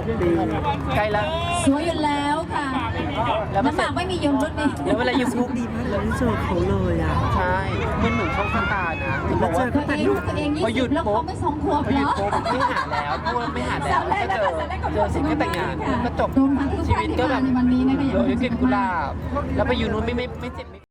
16 ปีใกล้แล้ว สวยอยู่แล้วค่ะน้ำหมากไม่มียมรุ่นนี้ แล้วเวลาอยู่ โชคดีมากเลยที่เจอเขาเลยอ่ะ ใช่มันเหมือนโชคชะตานะจะบอกว่า ตัวเอง20แล้วเขาไม่2 ขวบ พอหยุด เนาะ ปุ๊บไม่หาแล้วพูดไม่หาแล้วก็เจอเสร็จก็แต่งงานก็จบ รวมทั้งทุก ชี ท่า วิ น ต ที่ ก็แบ มา บ ในวันนี้นะคะ โดยเก็บกุหลาบแล้วไปอยู่นู้นไม่เจ็บไม่